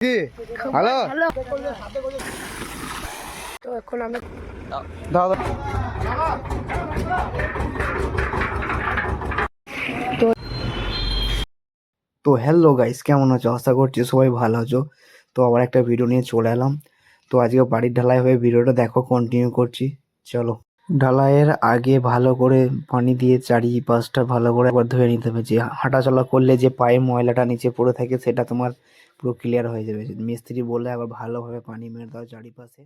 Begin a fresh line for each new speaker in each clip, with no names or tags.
কি হ্যালো
তো এখন আমরা
তো হ্যালো গাইস, কেমন আছো? আশা করছি সবাই ভালো আছো। তো আবার একটা ভিডিও নিয়ে চলে এলাম। তো আজকে বাড়ির ঢালাই হয়ে ভিডিওটা দেখো, কন্টিনিউ করছি। চলো। ঢালাইয়ের আগে ভালো করে পানি দিয়ে চারিপাশটা ভালো করে একবার ধুয়ে নিতে হবে। যে হাঁটাচলা করলে যে পায়ে ময়লাটা নিচে পড়ে থাকে সেটা তোমার পুরো ক্লিয়ার হয়ে যাবে। মিস্ত্রি বললে আবার ভালোভাবে পানি মেরে দাও চারিপাশে।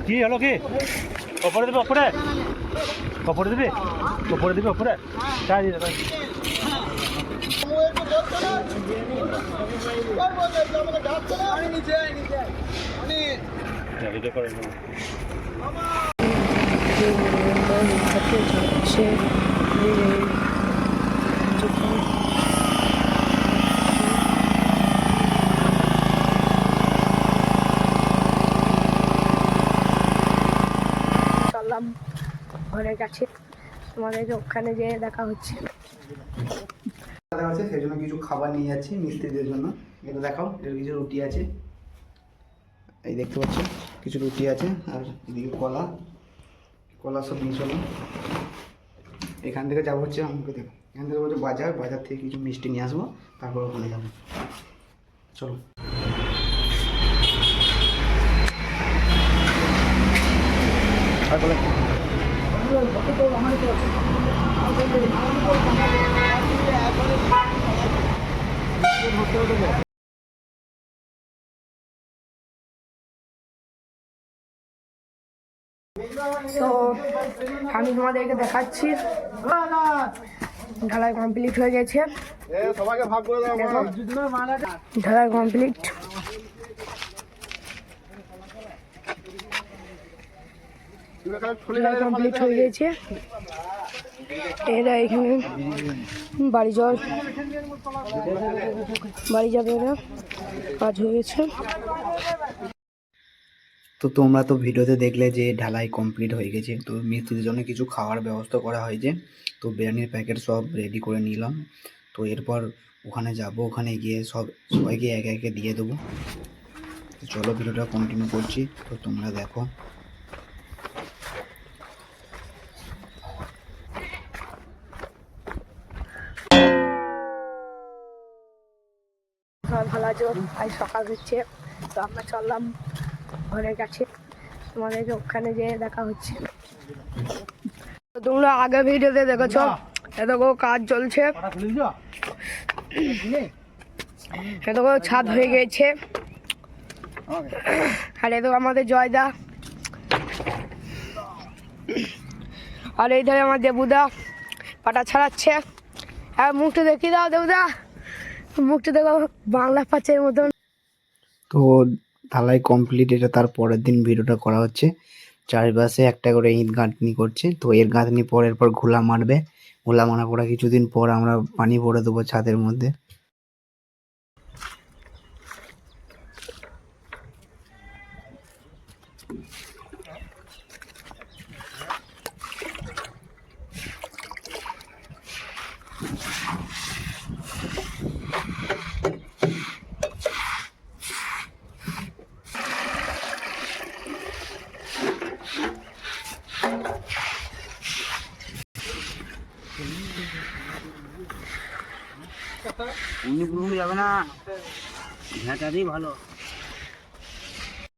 কি হলো কি ওপরে দেবে ওপরে ওপরে দেবে ওপরে দেবে ওপরে চাই দিতে ভাই ভিডিও করে
ঘরের কাছে, তোমাদেরকে ওখানে যেয়ে দেখা হচ্ছে।
সেই জন্য কিছু খাবার নিয়ে যাচ্ছি মিস্ত্রিদের জন্য। এটা দেখাও, এর কিছু রুটি আছে, এই দেখতে পাচ্ছ কিছু রুটি আছে, আর এদিকে কলা কলা সব নিয়ে চলো। এখান থেকে যাবো হচ্ছে, আমাকে দেখো এখান থেকে বলছে বাজার, বাজার থেকে কিছু মিষ্টি নিয়ে আসবো, তারপর ওখানে যাবো। চলো। আর বলে
তো আমি তোমাদেরকে দেখাচ্ছি, ঢালাই কমপ্লিট হয়ে গেছে। ঢালাই কমপ্লিট। কমপ্লিট হয়ে গেছে। এরা এখানে বাড়ি যাবে, এরা কাজ হয়ে গেছে।
তো তোমরা তো ভিডিওতে দেখলে যে ঢালাই কমপ্লিট হয়ে গেছে। তো মিস্ত্রিদের জন্য কিছু খাওয়ার ব্যবস্থা করা হয়েছে। তো বিরিয়ানির প্যাকেট সব রেডি করে নিলাম। তো এরপর ওখানে যাব, ওখানে গিয়ে সবাইকে একে একে দিয়ে দেবো। তো চলো ভিডিওটা কন্টিনিউ করছি, তো তোমরা দেখো।
ভালো আছো? আজ সকাল হচ্ছে, তো আমরা চললাম ঘরের কাছে, তোমাদেরকে ওখানে যেয়ে দেখা হচ্ছে। তোমরা আগে ভিডিওতে দেখেছো, এতগো কাজ চলছে, এতগো ছাদ হয়ে গেছে। আর এতো আমাদের জয়দা, আর এই ধারে আমার দেবুদা পাটা ছাড়াচ্ছে। আর মুখটা দেখিয়ে দাও দেবুদা, মুখটা দেখো বাংলা পাঁচের মতন।
তো ঢালাই কমপ্লিট, এটা তার পরের দিন ভিডিওটা করা হচ্ছে। চারিপাশে একটা করে ইট গাঁথনি করছে। তো এর গাঁথনি পরের পর ঘোলা মারবে, ঘোলা মারার পরে কিছুদিন পর আমরা পানি ভরে দেবো ছাদের মধ্যে।
যাবে না, ঘাটাতেই ভালো।